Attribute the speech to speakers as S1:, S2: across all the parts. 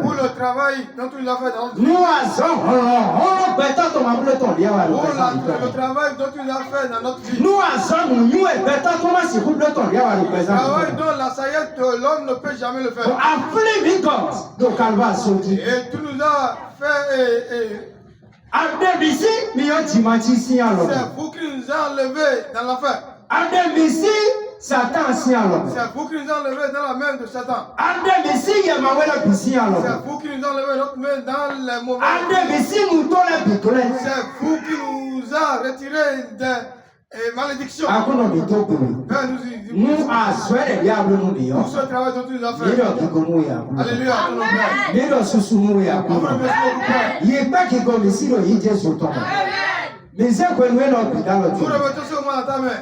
S1: Pour le travail dont tu l'as fait dans le travail dont tu l'as fait dans notre vie. Le travail dont la saillette de l'homme ne peut jamais le faire. Et tu nous as fait. C'est vous qui nous a enlevés dans l'enfer.
S2: Satan si alors.
S1: C'est vous qui nous enlevez dans la main de Satan.
S2: C'est
S1: vous qui nous enlevez notre main dans les mauvais.
S2: C'est
S1: vous qui nous a retiré des malédictions. Nous ce travail dont tu nous as fait. Alléluia. Nous remettons ce moment dans ta main.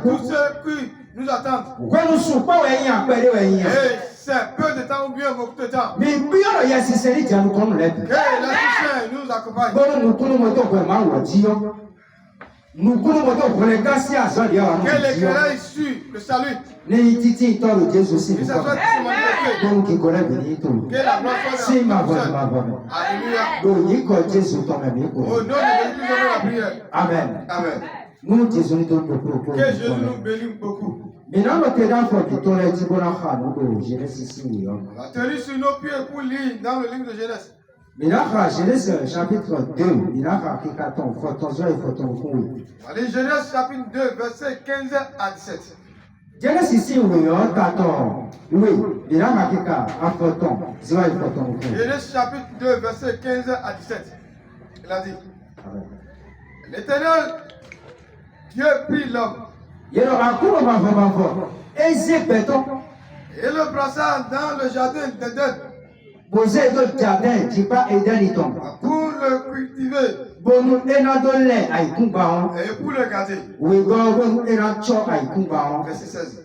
S1: Tous ceux qui nous attendent. Et c'est peu de temps ou bien beaucoup de temps. Que l'Assemblée nous accompagne. Que l'éclairage suit le salut. Que ça soit que la gloire soit. Alléluia. Au nom de Jésus, la prière.
S2: Amen.
S1: Amen.
S2: Nous Jésus nous donne
S1: beaucoup. Que Jésus nous bénisse beaucoup.
S2: Maintenant, nous tenons pour que ton Genèse
S1: on va tenir sur nos pieds pour lire dans le livre de Genèse.
S2: Genèse chapitre 2,
S1: allez, Genèse chapitre 2, verset 15 à 17.
S2: Genèse
S1: chapitre 2, verset 15 à 17. Il a dit, l'Éternel, Dieu prit l'homme et le plaça dans le jardin d'Éden pour le cultiver et pour le garder. Verset 16.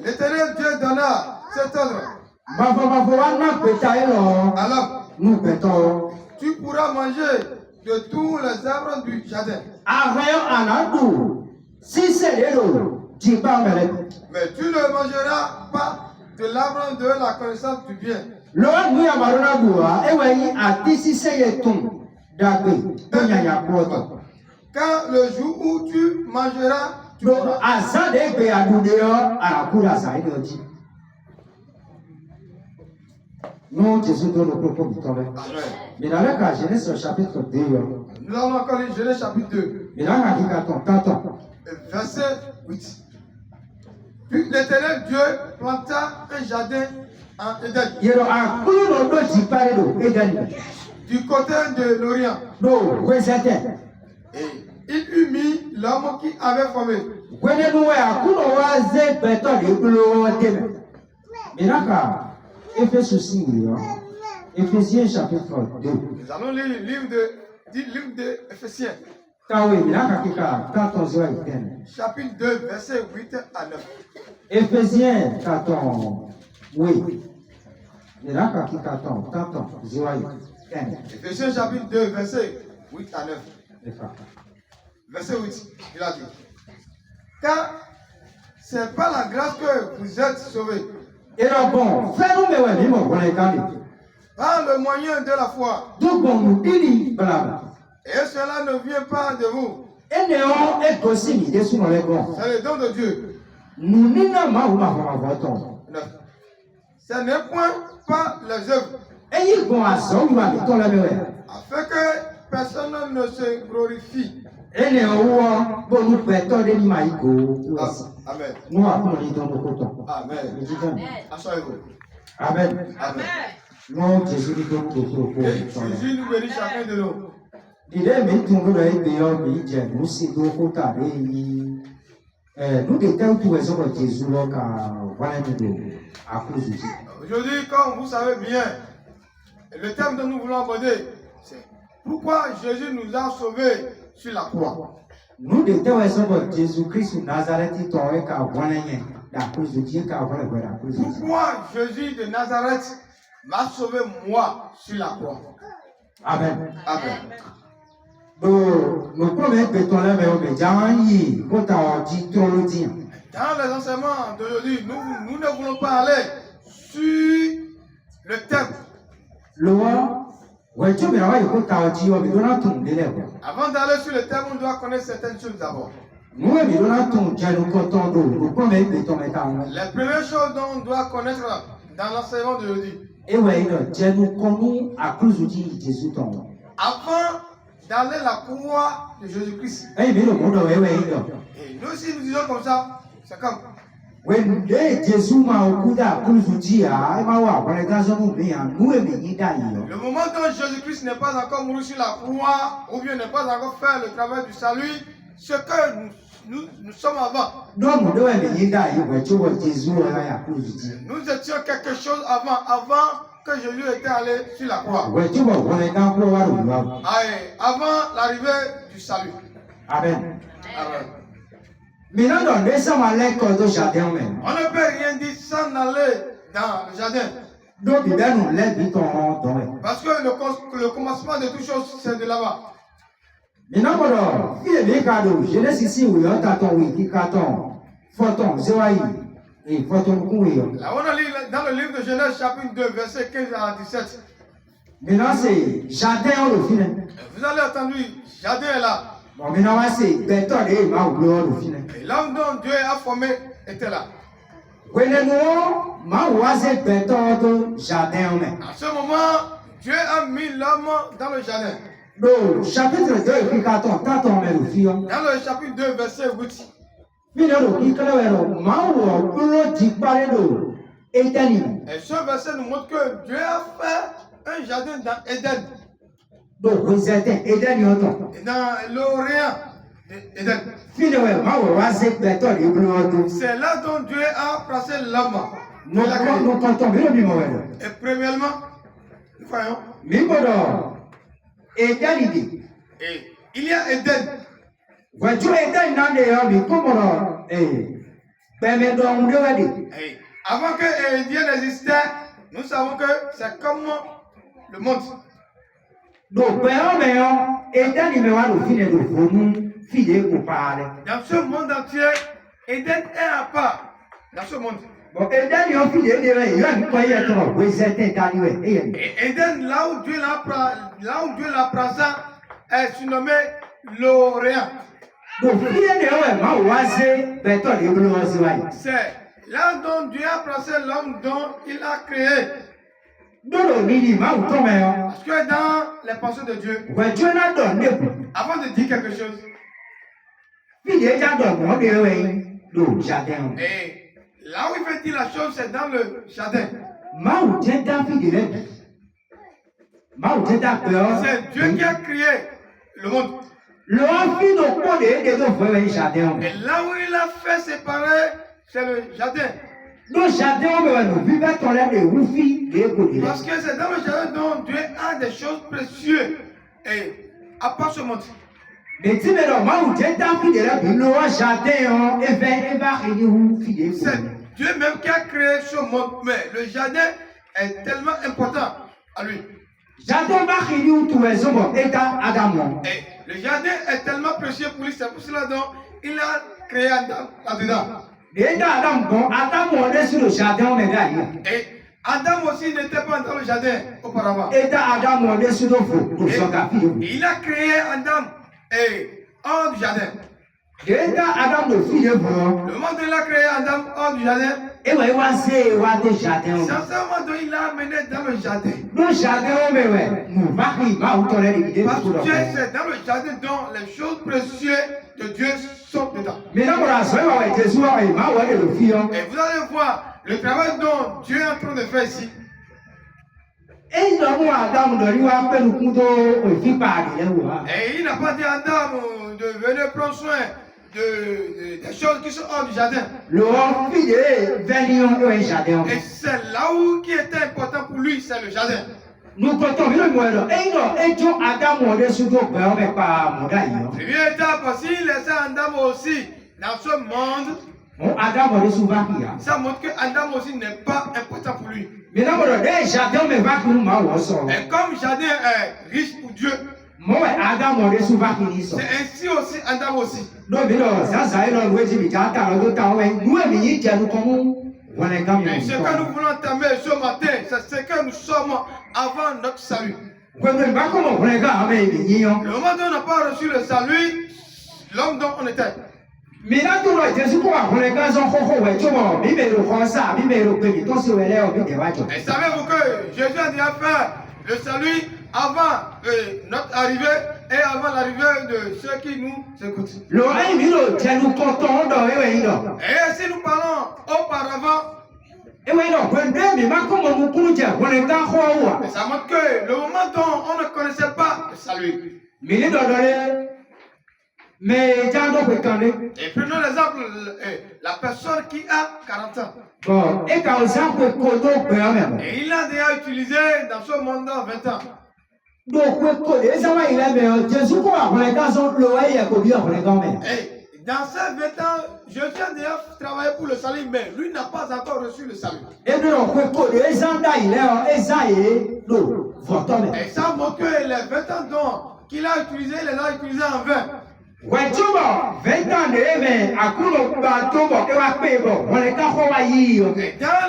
S1: L'Éternel Dieu donna cet ordre alors
S2: nous pétons.
S1: tu pourras manger de tous les arbres du jardin.
S2: Si c'est l'eau, tu parles.
S1: Mais tu ne mangeras pas de l'arbre de la connaissance du bien.
S2: Lord, nous avons
S1: Car le jour où tu mangeras, tu mourras.
S2: Non, Jésus donne le propos du temps.
S1: Amen.
S2: Mais dans le cas, Genèse chapitre 2.
S1: Nous allons encore lire Genèse chapitre 2,
S2: Mais là, on dit
S1: verset 8. Puis l'Éternel Dieu planta un jardin en Éden, du côté de l'Orient. Et il eut mis l'homme qui avait formé.
S2: Éphésiens chapitre 2.
S1: Nous allons lire le livre de Éphésiens, chapitre 2, verset 8 à 9.
S2: Éphésiens 14. Oui.
S1: Éphésiens chapitre 2, verset 8 à 9. Verset 8, il a dit: Car c'est par la grâce que vous êtes sauvés,
S2: Et là, bon, fais-nous
S1: par le moyen de la foi.
S2: tout bon, nous dit,
S1: Et cela ne vient pas de vous,
S2: et néant est possible de sous les bons.
S1: c'est le don de Dieu.
S2: Nous n'y n'avons pas votant.
S1: 9. Ce n'est point par les œuvres,
S2: Et il vont à son, il va mettre la meilleure.
S1: afin que personne ne se glorifie.
S2: Et néant, bon, nous pétons des maïko.
S1: Amen.
S2: Nous avons dit dans le coton.
S1: Amen. Asseyez-vous.
S2: Amen.
S1: Amen.
S2: Non, Jésus dit donc le propos.
S1: Et Jésus nous bénit chacun de nous.
S2: Il est mis tout le monde dehors, mais il nous c'est donc au taré. Nous détentons tous les hommes de Jésus car voilà nous à cause de Dieu.
S1: Aujourd'hui, comme vous savez bien, le thème que nous voulons aborder, c'est pourquoi Jésus nous a sauvés sur la croix.
S2: Nous détentons les hommes de Jésus-Christ de Nazareth qui t'ont car voilà à cause de Dieu car voilà à cause de Dieu.
S1: Pourquoi Jésus de Nazareth m'a sauvé moi sur la croix.
S2: Amen.
S1: Amen.
S2: Nous prenons béton là, mais on met Jean-Yi, quand on dit trop le dire.
S1: Dans les enseignements d'aujourd'hui, nous ne voulons pas aller sur le thème. Avant d'aller sur le thème, on doit connaître certaines choses d'abord. Les premières choses dont on doit connaître dans l'enseignement d'aujourd'hui. Avant d'aller à la croix de Jésus-Christ. Et nous aussi nous disons comme ça, c'est comme. Le moment dont Jésus-Christ n'est pas encore mouru sur la croix, ou bien n'est pas encore fait le travail du salut, ce que nous sommes avant. Nous étions quelque chose avant que Jésus était allé sur la croix. Avant l'arrivée du salut.
S2: Amen.
S1: Amen.
S2: Maintenant, on
S1: ne peut rien dire sans aller dans le jardin. Parce que le commencement de toutes choses, c'est de là-bas.
S2: Là,
S1: on a lu dans le livre de Genèse, chapitre 2, verset 15 à 17.
S2: Maintenant, c'est jardin.
S1: Vous allez entendre, jardin est là.
S2: Et
S1: l'homme dont Dieu a formé était là. À ce moment, Dieu a mis l'homme dans le jardin.
S2: Chapitre 2,
S1: dans le chapitre 2, verset 8. Et ce verset nous montre que Dieu a fait un jardin dans Éden. Et dans l'Orient d'Éden. C'est là dont Dieu a placé l'homme. Et premièrement, nous voyons. Et il y a Éden. Avant que Éden n'existait, Nous savons que c'est comme le monde.
S2: Donc, Éden numéro un, fil de volume, fil pour parler.
S1: Dans ce monde entier, Éden est à part. Dans ce monde.
S2: Bon, Éden, il y a un fil de il y a une croyance, oui, c'est un
S1: et Éden, là où Dieu l'a placé, est surnommé l'Orient.
S2: Donc,
S1: c'est là dont Dieu a placé l'homme dont il a créé. Parce que dans les pensées de Dieu, avant de dire quelque chose, et là où il veut dire la chose, c'est dans le jardin. C'est Dieu qui a créé le monde. Et là où il a fait séparer, c'est le jardin. Parce que c'est dans le jardin dont Dieu a des choses précieuses. Et à part ce monde. C'est Dieu même qui a créé ce monde. Mais le jardin est tellement important à lui. Et le jardin est tellement précieux pour lui. C'est pour cela dont il a créé Adam là-dedans. Et Adam aussi n'était pas dans le jardin auparavant. Et il a créé Adam hors du jardin. Le moment où il a créé Adam hors du jardin, c'est à ce moment où il l'a amené dans le jardin. Parce que c'est dans le jardin dont les choses précieuses de Dieu sont dedans. Et vous allez voir le travail dont Dieu est en train de faire ici. Et il n'a pas dit à Adam de venir prendre soin des choses qui sont hors du jardin. Et c'est là où qui était important pour lui, c'est le jardin. Lui était parce qu'il laissait Adam aussi dans ce monde. Ça montre que Adam aussi n'est pas important pour lui. Et comme jardin est riche pour Dieu, c'est ainsi aussi Adam aussi. Et ce que nous voulons entamer ce matin, c'est ce que nous sommes avant notre salut. Le moment où on n'a pas reçu le salut, l'homme dont on était. Et savez-vous que Jésus a déjà fait le salut avant notre arrivée et avant l'arrivée de ceux qui nous écoutent. Et si nous parlons auparavant, ça montre que le moment dont on ne connaissait pas le salut. Et prenons l'exemple, la personne qui a 40 ans. Et il a déjà utilisé dans ce monde 20 ans. Et dans ces 20 ans, Jésus a déjà travaillé pour le salut, mais lui n'a pas encore reçu le salut. Et ça montre que les 20 ans qu'il a utilisé, il les a utilisés en vain. Et dans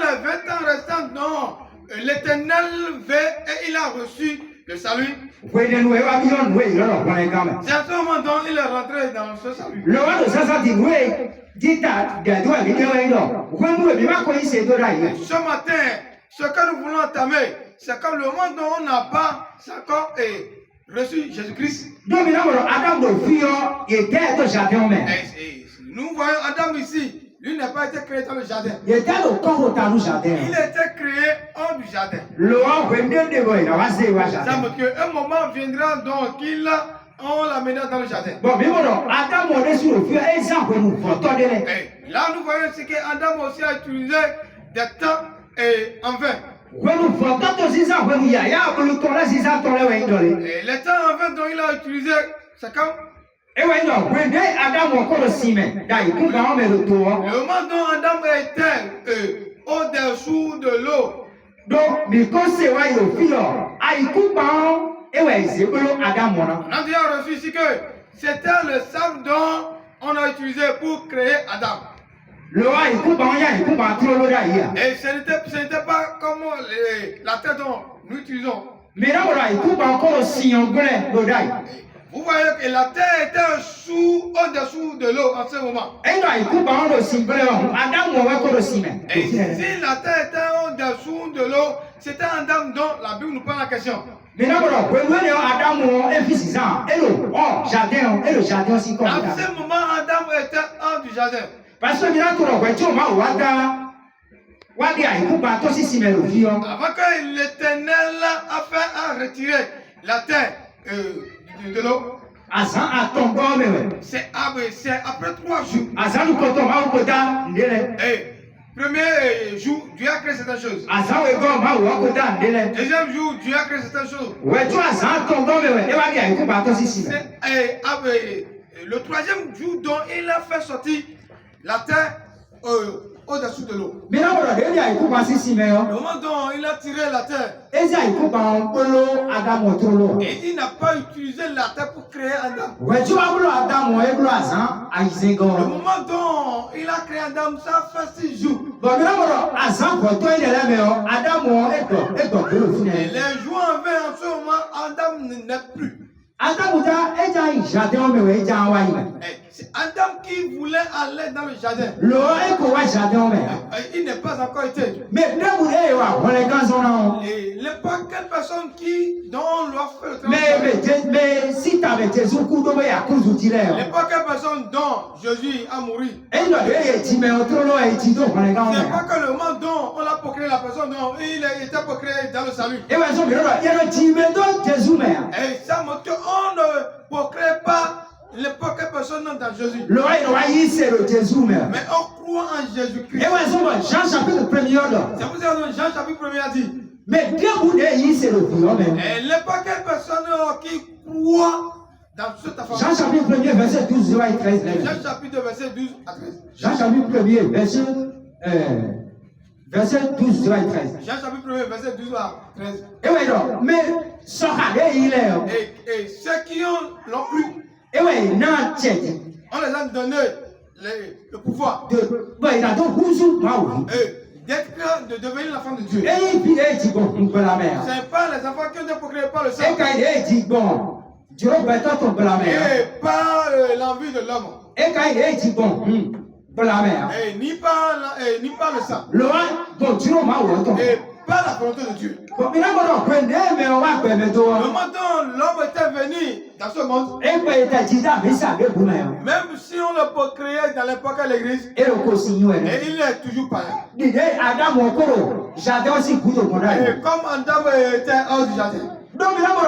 S1: les 20 ans restants, non, l'Éternel veut et il a reçu le salut. C'est à ce moment dont il est rentré dans ce salut. Ce matin, ce que nous voulons entamer, c'est comme le moment dont on n'a pas encore reçu Jésus-Christ. Nous voyons Adam ici. Lui n'a pas été créé dans le jardin. Il était créé hors du jardin. Ça montre qu'un moment viendra donc on l'amènera dans le jardin. Et là, nous voyons ce qu'Adam aussi a utilisé des temps en vain. Et les temps en vain dont il a utilisé, c'est quand le moment dont Adam était au-dessous de l'eau,
S2: Donc, mais quand c'est ouais, au fil, aïe coupant, et ouais, c'est que Adam,
S1: On a déjà reçu ici que c'était le sable dont on a utilisé pour créer Adam.
S2: Le roi, il coupe en rien, il coupe en trop là.
S1: Et ce n'était pas comme la terre dont nous utilisons.
S2: Mais là, il coupe encore aussi en glais, l'odaï.
S1: Vous voyez que la terre était au-dessous de l'eau en ce moment.
S2: Et là, il coupe en aussi glais, Adam, on va encore aussi même.
S1: Et si la terre était au-dessous de l'eau, c'était Adam dont la Bible nous prend la question.
S2: Mais là, Adam, est fils et le jardin aussi comme ça.
S1: À ce moment, Adam était hors du jardin.
S2: Parce que là, tu vois, tu vois,
S1: avant que l'Éternel a fait à retirer la terre de l'eau, c'est après 3 jours. Et premier jour, Dieu a créé certaines choses. Deuxième jour, Dieu a créé certaines choses. Le troisième jour dont il a fait sortir la terre au-dessous de l'eau. Le moment dont il a tiré la terre, et il n'a pas utilisé la terre pour créer Adam. Le moment dont il a créé Adam, ça fait 6 jours. Et les jours en vain en ce moment, Adam n'est plus. C'est Adam qui voulait aller dans le jardin. Il n'est pas encore été. Et il n'est pas quelle personne dont on leur fait le travail.
S2: Mais si tu avais Jésus,
S1: il n'est pas quelle personne dont Jésus a mouru.
S2: C'est
S1: pas que le moment dont on a procréé la personne dont il a été procréé dans le salut. Et ça montre qu'on ne procrée pas n'importe quelle personne dans Jésus. Mais on croit en Jésus-Christ.
S2: Jean chapitre 1er.
S1: C'est pour ça que Jean chapitre 1er a dit.
S2: Mais Dieu vous dit, c'est le viol.
S1: Et n'importe quelle personne qui croit dans cette affaire.
S2: Jean chapitre 1er, verset 12 à 13.
S1: Jean chapitre verset 12 à 13.
S2: Jean chapitre 1er, verset 12 à 13.
S1: Jean chapitre 1er, verset 12 à 13.
S2: Et oui, donc, mais ce il est.
S1: Et ceux qui l'ont cru.
S2: Et oui, non,
S1: on les a donné le pouvoir de devenir l'enfant de Dieu. C'est pas les enfants qui ont été procréés par le sang. Et par l'envie de l'homme. Et ni par le sang. Et par la volonté de Dieu. Le moment dont l'homme était venu dans ce monde, même si on le procréait dans l'époque de l'église, et il est toujours pareil. Et comme Adam était hors du jardin. Le moment où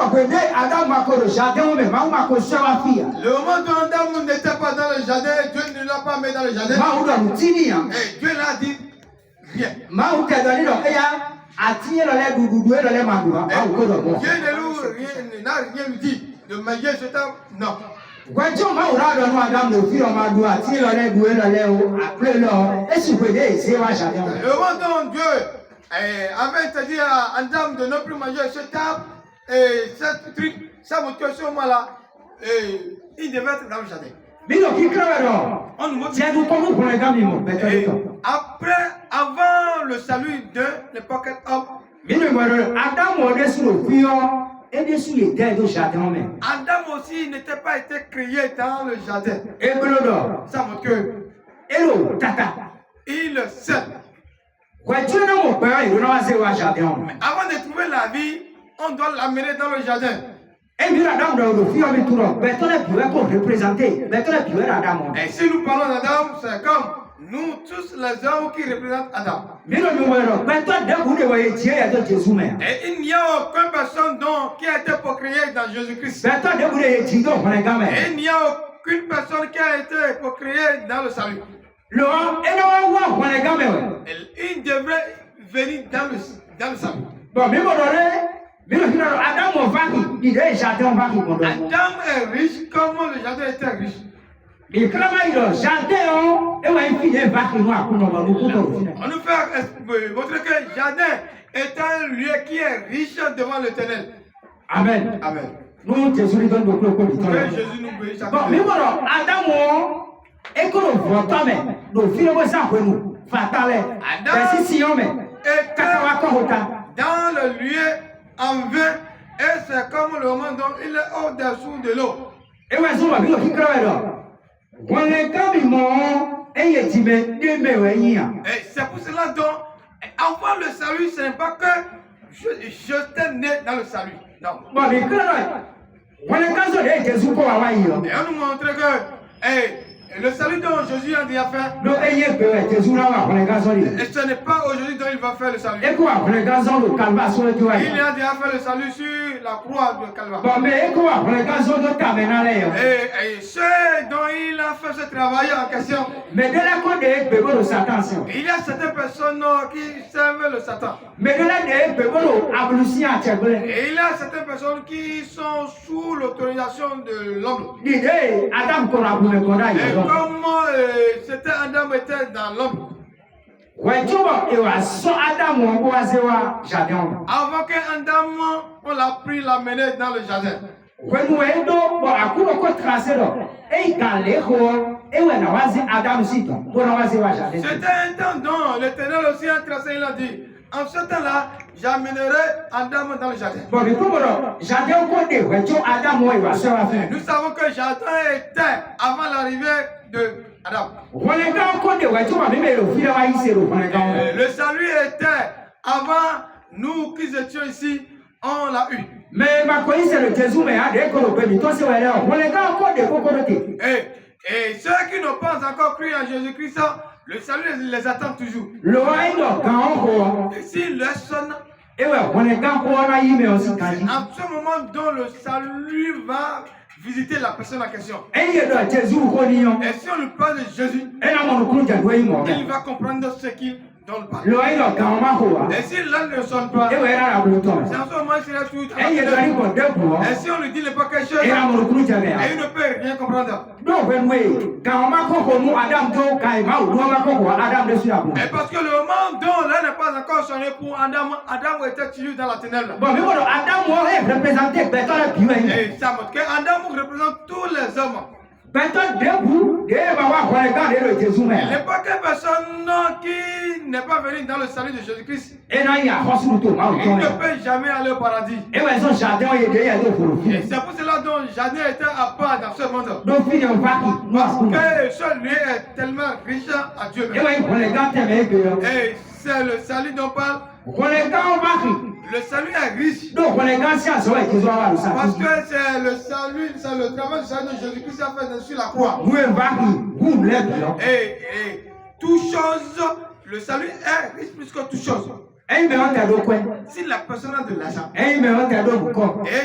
S1: Adam n'était pas dans le jardin, Dieu ne l'a pas mis dans le jardin. Et Dieu l'a dit rien. Dieu n'a rien lui dit de manger ce temps. Non. Le moment dont Dieu avait dit à Adam de ne plus manger ce table et ce truc, ça montre que ce moment-là, il devait être dans le jardin. Après, avant le salut de l'époque homme, Adam aussi n'était pas été créé dans le jardin. Ça montre que il le sait. Mais avant de trouver la vie, on doit l'amener dans le jardin. Et si nous parlons d'Adam, c'est comme nous tous les hommes qui représentent Adam. Et il n'y a aucune personne qui a été procréée dans Jésus-Christ. Et il n'y a aucune personne qui a été procréée dans le salut. Il devrait venir dans le salut. Adam est riche comme le jardin était riche. On nous fait montrer que le jardin est un lieu qui est riche devant l'Éternel.
S2: Amen.
S1: Amen.
S2: Nous, Jésus lui donne beaucoup de
S1: Que Jésus nous bénisse.
S2: bon, mais voilà, Adam, et que nous voyons, mais nous filons ça pour nous. Fatale.
S1: Adam était dans le lieu en vain et c'est comme le moment dont il est au-dessous de l'eau.
S2: Et ouais, ça va bien, qui crée là. On est comme ils m'ont et il dit mais
S1: et c'est pour cela donc avoir le salut, ce n'est pas que je t'ai né dans le salut. Non.
S2: Bon, mais que là, on est quand on est Jésus pour avoir eu.
S1: Et on nous montre que le salut dont Jésus a déjà fait.
S2: Non, et
S1: ce n'est pas aujourd'hui dont il va faire le salut.
S2: Et quoi, on est quand on calva sur le toit.
S1: Il a déjà fait le salut sur la croix de Calvaire.
S2: Bon, mais quoi, on est quand on doit t'amener.
S1: Et ceux dont il a fait ce travail en question.
S2: Mais de la côte de Bébolo Satan.
S1: Il y a certaines personnes qui servent le Satan.
S2: Mais de la de Bébolo Ablusi à Tchèque.
S1: Et il y a certaines personnes qui sont sous l'autorisation de l'homme.
S2: L'idée, Adam Korabou me connaît.
S1: Et comment c'était Adam était dans l'homme. Avant que Adam, on l'a pris, l'a mené dans le jardin. C'était un temps dont l'Éternel aussi a tracé, il a dit, en ce temps-là, j'amènerai Adam dans le jardin. Nous savons que le jardin était avant l'arrivée de Adam. Le salut était avant nous qui étions ici, on l'a eu.
S2: Mais ma connaissance de Jésus, mais à des colopémies, toi c'est vrai, on les a encore des coconotés.
S1: Et ceux qui n'ont pas encore cru en Jésus-Christ, le salut les attend toujours. Et s'il leur sonne,
S2: et ouais, on est encore là, mais aussi
S1: en ce moment dont le salut va visiter la personne en question. Et si on lui parle de Jésus, il va comprendre ce qu'il donne pas. Et si l'un ne sonne pas, c'est en ce moment il sera tout. Et si on lui dit pas quelque chose, et il ne peut rien comprendre. Et parce que le moment dont l'un n'est pas encore sonné pour Adam, Adam était toujours dans la ténèbre. Et ça montre que Adam représente tous les hommes. Il n'est pas que personne qui n'est pas venu dans le salut de Jésus-Christ. Il ne peut jamais aller au paradis. Et c'est pour cela dont Jardin était à part dans ce monde. Parce que ce lieu est tellement riche à Dieu même. Et c'est le salut dont on parle. Le salut est riche. Parce que c'est le salut, c'est le travail du salut de Jésus-Christ a fait sur la croix. Et toute chose, le salut est riche plus que toute chose. Si la personne a de l'argent, et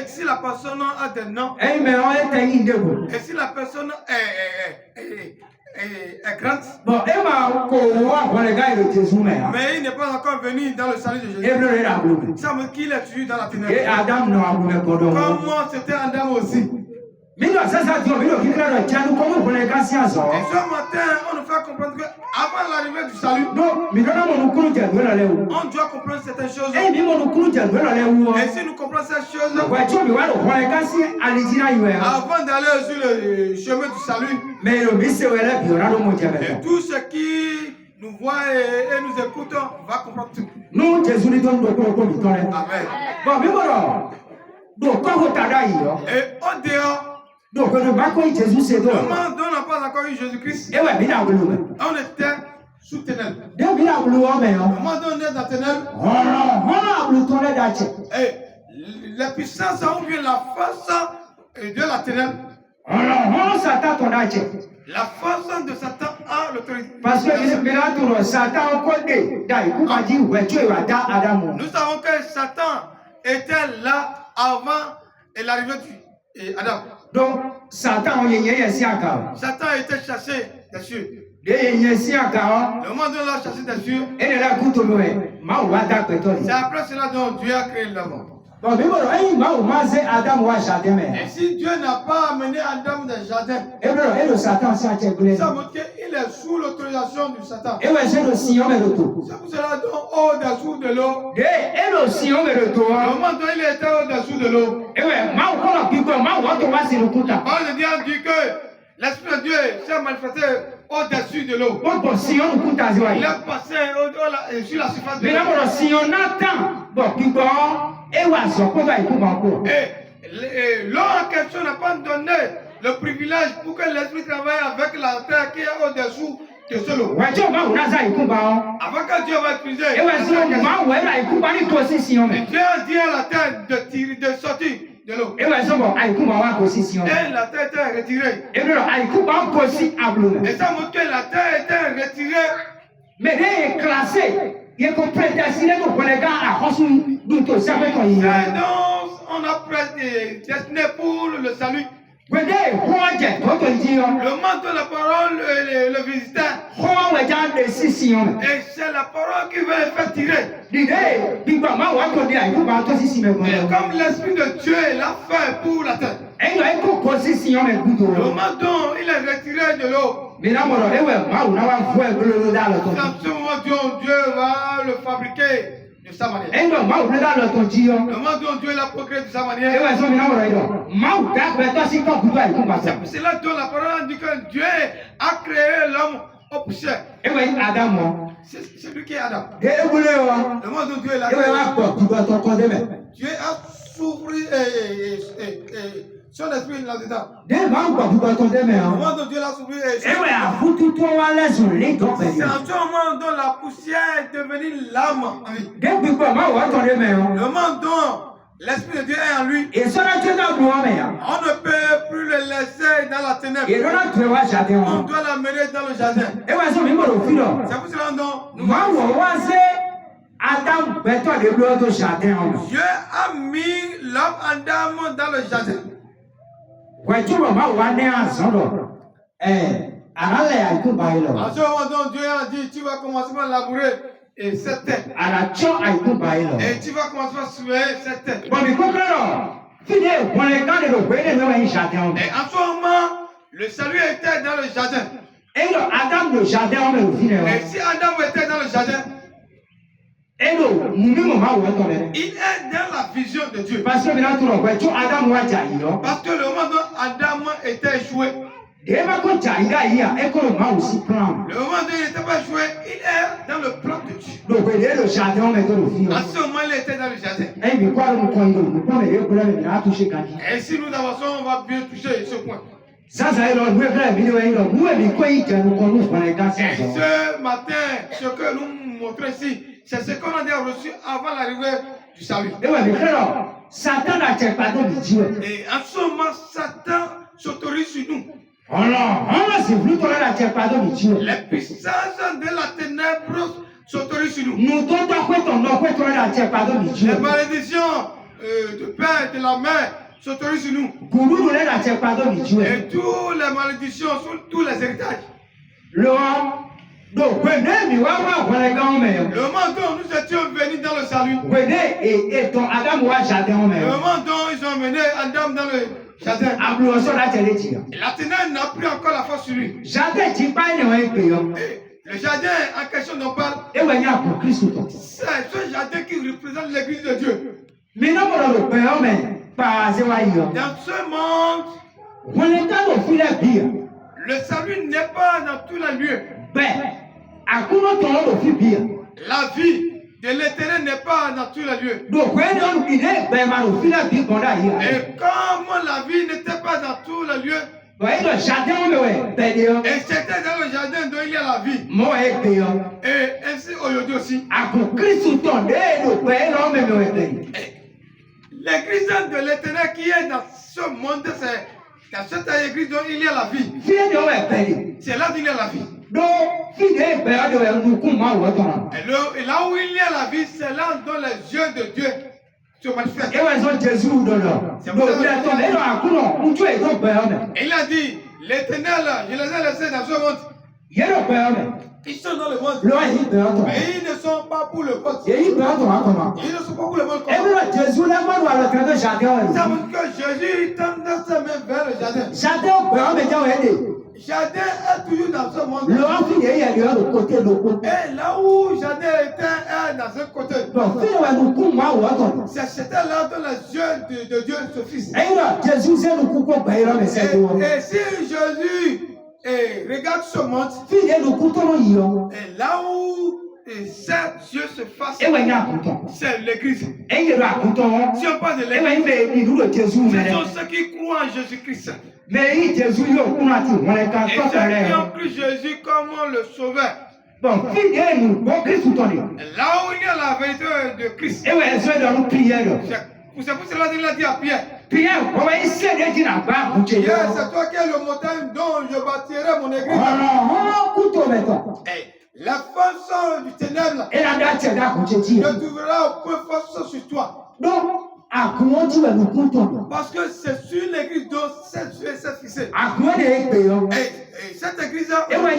S1: si la personne a des noms, et si la personne est grande, mais il n'est pas encore venu dans le salut de Jésus. Ça veut dire qu'il est toujours dans la ténèbre. Comment c'était Adam aussi. Et ce matin, on nous fait comprendre qu'avant l'arrivée du salut, on doit comprendre certaines choses. Et si nous comprenons ces choses, avant d'aller sur le chemin du salut, et tout ce qui nous voit et nous écoute, va comprendre tout. Amen. Et au dehors, le moment dont on n'a pas encore eu Jésus-Christ, on était sous ténèbres. Le moment dont on est dans la ténèbre, et la puissance ou bien la force de la ténèbre, la force de Satan a l'autorité. Parce que nous savons que Satan était là avant l'arrivée d'Adam. Donc, Satan était chassé des cieux. Le moment où on l'a chassé des cieux, c'est après cela dont Dieu a créé l'homme. Et si Dieu n'a pas amené Adam dans le jardin, ça montre qu'il est est sous l'autorisation du Satan.
S2: Et ouais, c'est le sillon de tout.
S1: C'est pour cela donc au-dessous de l'eau.
S2: Et le sillon de tout.
S1: Le moment où il était au-dessous de l'eau.
S2: Et ouais, ma ou la pique, ma ou on va se le couta.
S1: La parole de Dieu dit que l'Esprit de Dieu s'est manifesté au-dessus de l'eau.
S2: Bon, sillon de couta,
S1: il est passé sur la surface de l'eau.
S2: Mais là, sillon n'attend. Bon, pique, et ouais, ça peut être tout.
S1: Et l'eau en question n'a pas donné le privilège pour que l'Esprit travaille avec la terre qui est au-dessous de ce lot.
S2: Ouais, tu vas où Naza et Kuba.
S1: Avant que Dieu va utiliser.
S2: Et ouais, si on va où elle a Kuba ni position.
S1: Dieu a dit à la terre de sortir de l'eau.
S2: Et ouais, c'est bon, à Kuba en position.
S1: Et la terre était retirée.
S2: Et non, à Kuba en position.
S1: Et ça montre que la terre était retirée.
S2: Mais elle est classée. Il est prédestiné pour les gars à Rossou. Donc, ça fait quoi?
S1: Donc, on a destiné pour le salut.
S2: Le
S1: manteau de la parole, le visiteur. Et c'est la parole qui va faire tirer. Et comme l'Esprit de Dieu l'a fait pour la terre. Le manteau, il est retiré de l'eau. Dans ce moment, Dieu va le fabriquer de sa manière. Le moment dont Dieu l'a procréé de sa manière. C'est là dont la parole dit que Dieu a créé l'homme au poussière. C'est lui qui est Adam. Le moment dont Dieu l'a créé. Dieu a souffert son esprit là-dedans. Le moment dont Dieu l'a souffert. C'est en ce moment dont la poussière est devenue l'âme. Le moment dont l'Esprit de Dieu est en lui. On ne peut plus le laisser dans la ténèbre. On doit l'amener dans le jardin. C'est pour cela que Dieu a mis l'homme Adam dans le jardin. À ce moment, Dieu a dit, tu vas commencer à labourer cette terre. Et tu vas commencer à soulever cette terre. Et en ce moment, le salut était dans le jardin. Et si Adam était dans le jardin, il est dans la vision de Dieu. Parce que le moment dont Adam était échoué, le moment où il n'était pas échoué, il est dans le plan de Dieu. À ce moment, il était dans le jardin. Et si nous avançons, on va bien toucher ce point. Et ce matin, ce que nous montrons ici, c'est ce qu'on a déjà reçu avant l'arrivée du salut. Et en ce moment, Satan s'autorise sur nous. Les puissances de la ténèbre s'autorisent sur nous. Les malédictions de père et de la mère s'autorisent sur nous. Et toutes les malédictions sur tous les héritages. Le moment dont nous étions venus dans le salut, le moment dont ils ont mené Adam dans le jardin, la ténèbre n'a plus encore la force sur lui. Le jardin en question dont on parle, c'est ce jardin qui représente l'église de Dieu. Dans ce monde, le salut n'est pas dans tous les lieux. La vie de l'éternel n'est pas dans tous les lieux. Et comme la vie n'était pas dans tous les lieux, et c'était dans le jardin dont il y a la vie. Et ainsi aujourd'hui aussi. L'église de l'éternel qui est dans ce monde, c'est dans cette église dont il y a la vie. C'est là où il y a la vie. Et là où il y a la vie, c'est là dont les yeux de Dieu se manifestent. Et il a dit, l'éternel, je les ai laissés dans ce monde. Ils sont dans le monde. Mais ils ne sont pas pour le monde. Ils ne sont pas pour le monde. Ça veut dire que Jésus tend ses mains vers le jardin. Jardin est toujours dans ce monde.
S2: Le enfant est ailleurs le côté le côté.
S1: Et là où Jardin était dans un côté.
S2: Donc fille nous coup moi ou attends.
S1: C'était là dans les yeux de Dieu ce fils.
S2: Et là Jésus c'est nous coup quoi bailler mais c'est tout.
S1: Et si Jésus regarde ce monde.
S2: Fille nous coup ton yo.
S1: Et là où ses yeux se fassent.
S2: Et ouais n'a couton.
S1: C'est l'église.
S2: Et il a couton.
S1: Si on parle de
S2: l'église. Et ouais mais nous le Jésus mais.
S1: Ce sont ceux qui croient en Jésus-Christ.
S2: Mais Jésus yo kunati on est quand
S1: et ceux qui ont cru Jésus comme le sauveur.
S2: Bon, fille nous bon Christ tout on est.
S1: Là où il y a la vérité de Christ.
S2: Et ouais c'est dans nos prières.
S1: C'est pour cela qu'il a dit à Pierre.
S2: Pierre, comment il s'est dit n'a pas bouché.
S1: Pierre, c'est toi qui es le montagne dont je bâtirai mon église.
S2: Oh, couteau maintenant.
S1: La force du ténèbre.
S2: Et la date c'est là bouché.
S1: Ne trouvera aucune force sur toi.
S2: Donc, à comment tu vas nous couteau?
S1: Parce que c'est sur l'église dont cette yeux s'est fixé.
S2: À quoi les payons?
S1: Et cette église.
S2: Et ouais,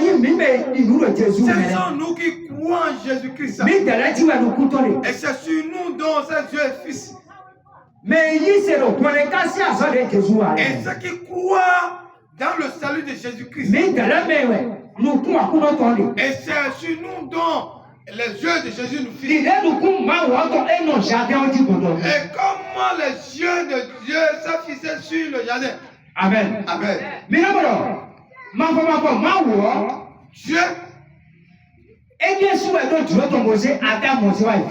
S2: il nous le Jésus.
S1: Ce sont nous qui croyons en Jésus-Christ.
S2: Mais de là tu vas nous couteau.
S1: Et c'est sur nous dont cette yeux est fixé.
S2: Mais il c'est le point de casse à ça de Jésus.
S1: Et ceux qui croient dans le salut de Jésus-Christ.
S2: Mais de là, mais ouais, nous pouvons couteau. Et
S1: c'est sur nous dont les yeux de Jésus nous fixent.
S2: Et
S1: comment les yeux de Dieu sont fixés sur le jardin?
S2: Amen.
S1: Amen.
S2: Mais non, Dieu. Et bien sûr,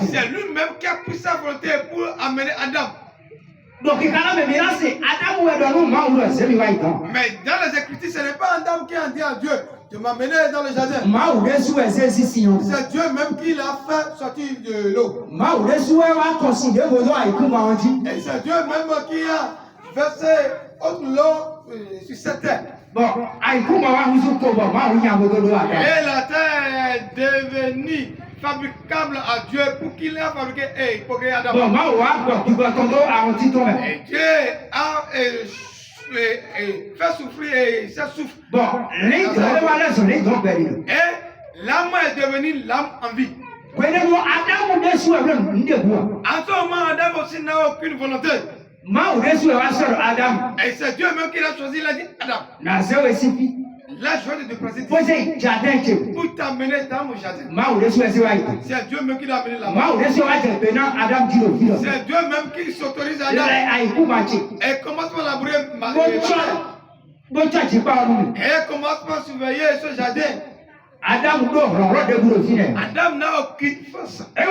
S1: c'est lui-même qui a pris sa volonté pour amener Adam.
S2: Donc, il c'est Adam ou Adam.
S1: Mais dans les Écritures, ce n'est pas Adam qui a dit à Dieu de m'amener dans le jardin. C'est Dieu même qui l'a fait sortir de l'eau. Et c'est Dieu même qui a versé l'eau sur cette terre.
S2: Bon,
S1: et la terre est devenue fabricable à Dieu pour qu'il a fabriqué pour créer Adam. Et Dieu a fait souffrir et ça souffre.
S2: Bon, et
S1: l'âme est devenue l'âme en vie. En ce moment, Adam aussi n'a aucune volonté. Et c'est Dieu même qui l'a choisi, il a dit Adam. La joie de déplacer pour t'amener dans mon jardin. C'est Dieu même qui l'a amené là-bas. C'est Dieu même qui s'autorise à Adam. Et commence par labourer et commence par surveiller ce jardin. Adam n'a aucune force. C'est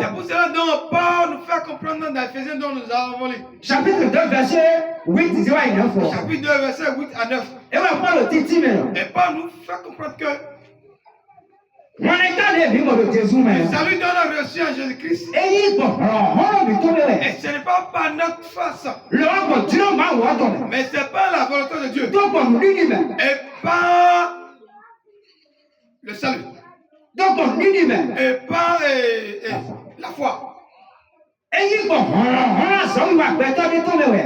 S1: pour cela dont Paul nous fait comprendre dans Ephésiens dont nous avons lu.
S2: Chapitre 2, verset 8
S1: Chapitre 2, verset 8 à 9. Et Paul nous fait comprendre que le salut dont on a reçu en Jésus-Christ. Et ce n'est pas par notre force. Mais c'est par la volonté de Dieu. Et par le salut. Et par la foi.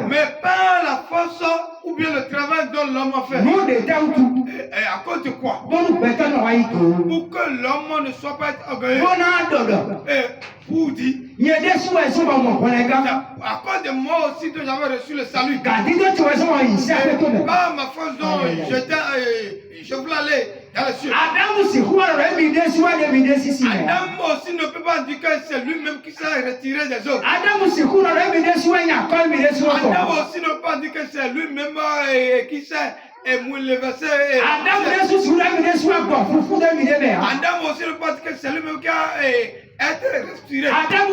S1: Mais par la force ou bien le travail dont l'homme a fait. Et à cause de quoi? Pour que l'homme ne soit pas orgueilleux. Et pour dire, à cause de moi aussi dont j'avais reçu le salut. Par ma force dont je voulais aller dans le ciel. Adam aussi ne peut pas dire que c'est lui-même qui s'est retiré des autres. Adam aussi ne peut pas dire que c'est lui-même qui s'est élevé. Adam aussi ne peut pas dire que c'est lui-même qui a été retiré. Adam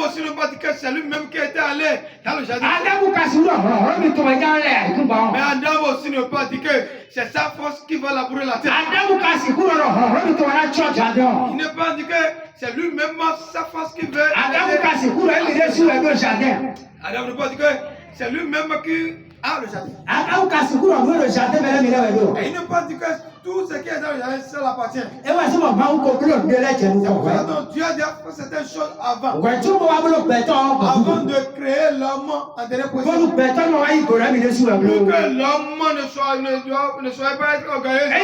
S1: aussi ne peut pas dire que c'est lui-même qui était allé dans le jardin. Mais Adam aussi ne peut pas dire que c'est sa force qui va labourer la terre. Il ne peut pas dire que c'est lui-même sa force qui veut. Adam ne peut pas dire que c'est lui-même qui a le jardin. Et il ne peut pas dire que tout ce qui est dans le jardin, ça l'appartient. C'est pour ça que Dieu a dit certaines choses avant. Avant de créer l'homme en dernière position. Pour que l'homme ne soit pas être orgueilleux. Et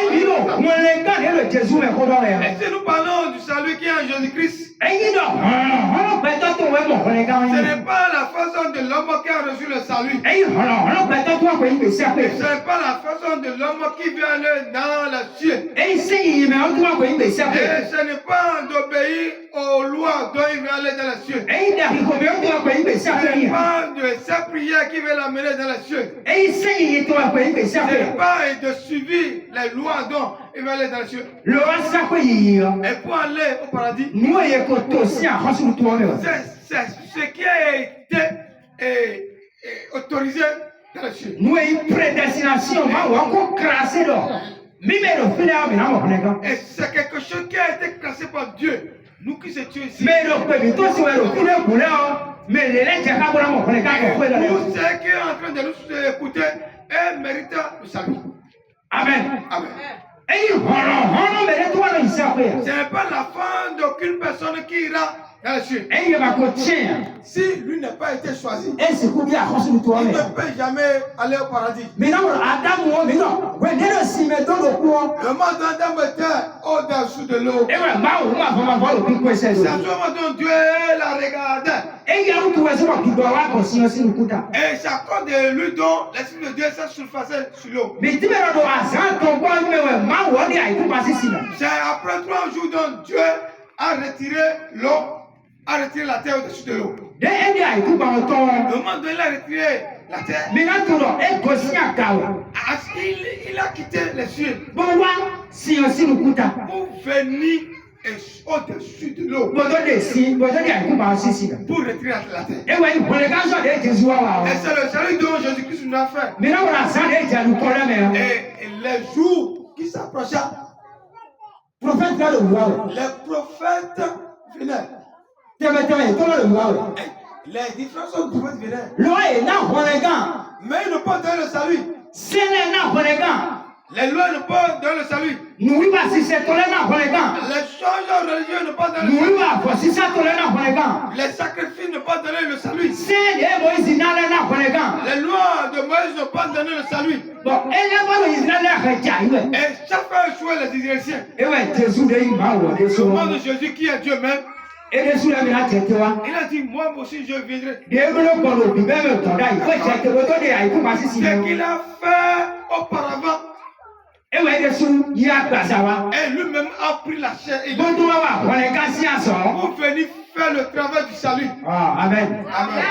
S1: si nous parlons du salut qui est en Jésus-Christ, ce n'est pas la force façon de l'homme qui a reçu le salut.
S2: Et
S1: Ce n'est pas la façon de l'homme qui vient aller dans la cieux. Et ce n'est pas d'obéir aux lois dont il veut aller dans la cieux. Ce n'est pas de sa prière qui veut l'amener dans la cieux. Ce n'est pas de suivre les lois dont il veut aller dans la cieux. Et pour aller au paradis, c'est ce qui a été autorisé dans la cieux.
S2: Nous avons une prédestination,
S1: Et c'est quelque chose qui a été classé par Dieu. Nous qui étions ici.
S2: Mais
S1: pour ceux qui sont en train de nous écouter et méritent le salut.
S2: Amen.
S1: Amen.
S2: Ce
S1: n'est pas la fin d'aucune personne qui ira dans les cieux. Si lui n'a pas été choisi, il ne peut jamais aller au paradis. Le monde d'Adam était au-dessous de l'eau. C'est ce moment dont Dieu la regardait. Et c'est à cause de lui dont l'Esprit de Dieu s'est surfacé sur l'eau. C'est après 3 jours dont Dieu a retiré l'eau, a retiré la terre au-dessus de l'eau. Le moment où il a retiré la terre, il a quitté les cieux pour venir au-dessus de l'eau pour retirer la terre. Et c'est le salut dont Jésus-Christ nous a fait. Et les jours qui s'approchaient, les prophètes venaient. Les différents prophètes venaient. Mais ils n'ont pas donné le salut. Les lois ne pas donner le salut. Les choses religieuses ne pas donner le salut. Les sacrifices ne pas donner le salut. Les lois de Moïse ne pas donner le salut. Et chaque fois échoué les Israéliens. Le moment de Jésus qui est Dieu même. Il a dit, moi aussi je viendrai. Ce qu'il a fait auparavant. Et lui-même a pris la chair et pour venir faire le travail du salut.
S2: Amen.
S1: Amen.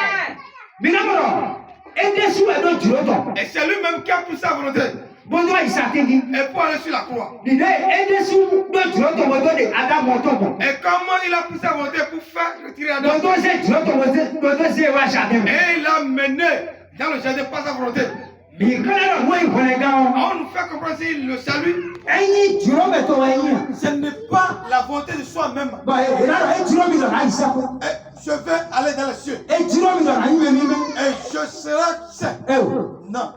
S1: Et c'est lui-même qui a pris sa volonté. Et pour aller sur la croix. Et comment il a pris sa volonté pour faire retirer Adam. Et il a mené dans le jardin par sa volonté. On nous fait comprendre si le salut, ce n'est pas la volonté de soi-même. Je vais aller dans les cieux. Et je serai saint. Non.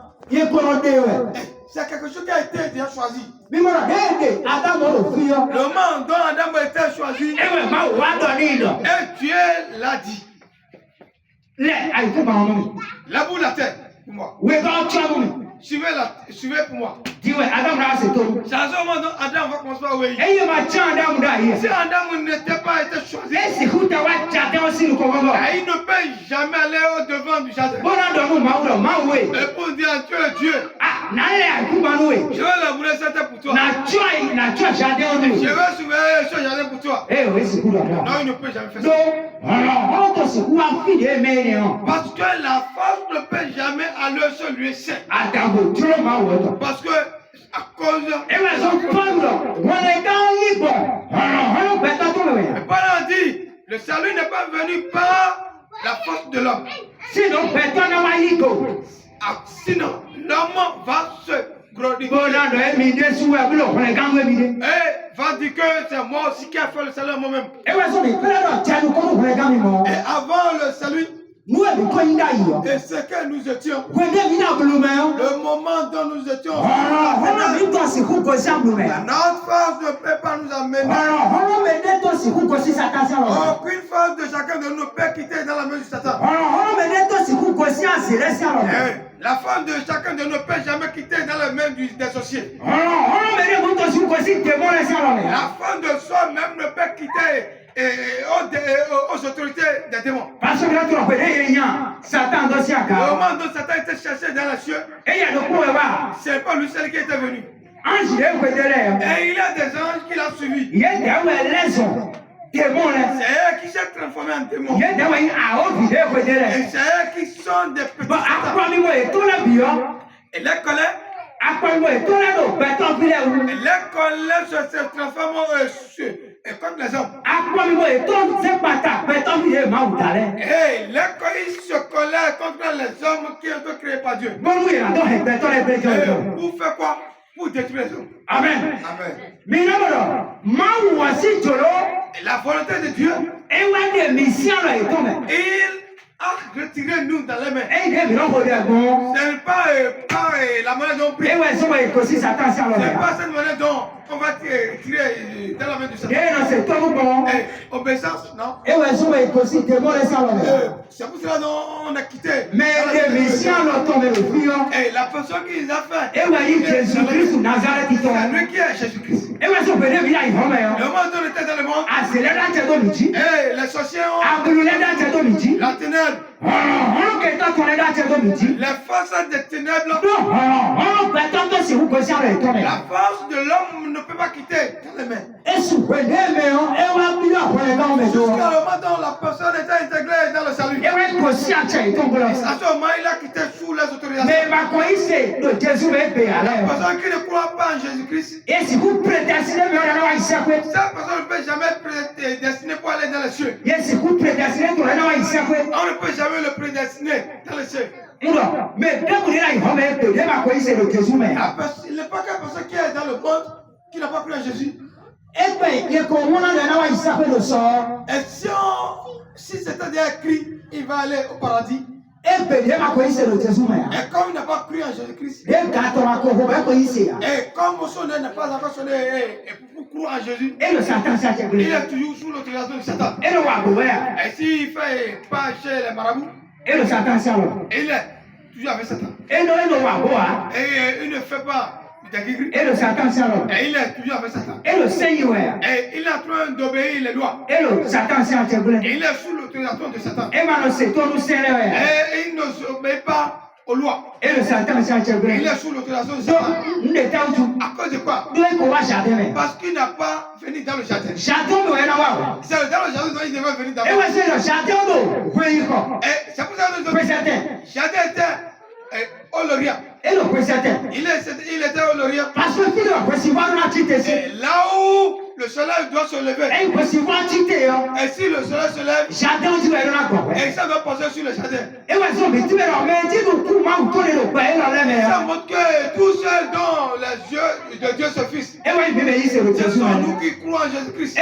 S1: C'est quelque chose qui a été déjà choisi. Le moment dont Adam a été choisi, et Dieu l'a dit. La boue de la terre, pour moi. Suivez pour moi. C'est à ce moment dont Adam va commencer à obéir. Si Adam n'était pas été choisi, il ne peut jamais aller au devant du jardin. Et pour dire Dieu est Dieu. Je vais labourer cette terre pour toi. Je vais surveiller ce jardin pour toi. Non, il ne peut jamais faire ça. Parce que la force ne peut jamais aller sur lui seul. Parce que à cause de Paul dit, le salut n'est pas venu par la force de l'homme. Sinon, l'homme va se glorifier. Et va dire que c'est moi aussi qui a fait le salut moi-même. Et avant le salut, et ce que nous étions, le moment dont nous étions, notre force ne peut pas nous amener. Aucune force de chacun de nous peut quitter dans la main du Satan. La femme de chacun de nous ne peut jamais quitter dans la main des sorciers. La femme de soi-même ne peut quitter aux autorités des démons. Parce
S2: Satan doit s'y
S1: Le moment dont Satan était cherché dans les cieux, c'est pas lui seul qui était venu. Et il y a des anges qui l'ont suivi. C'est eux qui s'est transformé en démon. Et c'est eux qui sont des petits satans. Et les colères, se transforment contre les hommes. Et les colères se colèrent contre les hommes qui ont été créés par Dieu. Pour faire quoi? Pour détruire les hommes.
S2: Amen.
S1: Amen. Et la volonté de Dieu, il a retiré nous dans les mains. Ce n'est pas la monnaie dont on prie. Ce n'est pas cette monnaie dont on va tirer dans la main du Satan. Obéissance, non? C'est pour cela qu'on a quitté. Et la personne qui les a fait, c'est lui qui est Jésus-Christ. Le moment où on était dans le monde, et les sorciers ont la ténèbre. Les forces des ténèbres, la force de l'homme ne peut pas quitter dans les mains. Jusqu'à le moment où la personne était intégrée dans le salut. À ce moment, il a quitté sous les autorisations. La personne qui ne croit pas en Jésus-Christ, cette personne ne peut jamais prédestiner pour aller dans les cieux. On ne peut jamais le prédestiner dans les cieux. Il n'est pas qu'une personne qui est dans le monde qui n'a pas cru en Jésus. Et si c'était déjà écrit, il va aller au paradis. Et comme il n'a pas cru en Jésus-Christ, et comme son nez n'a pas encore sonné pour croire en Jésus, il est toujours sous l'autorisation de Satan. Et s'il ne fait pas chez les marabouts, il est toujours avec Satan. Et il ne fait pas. Et il est toujours avec Satan. Et il est en train d'obéir les lois. Et il est sous l'autorisation de Satan. Et il n'obéit pas aux lois. Il est sous l'autorisation de Satan. À cause de quoi? Parce qu'il n'a pas venu dans le jardin. C'est dans le jardin qu'il devait venir d'abord. Et c'est pour ça que nous avons dit jardin était Oloria. Il était au Lorient. Et là où le soleil doit se lever. Et si le soleil se lève, et ça doit passer sur le jardin. Ça montre que tout seul dans les yeux de Dieu se fixe. Ce sont nous qui croyons en Jésus-Christ.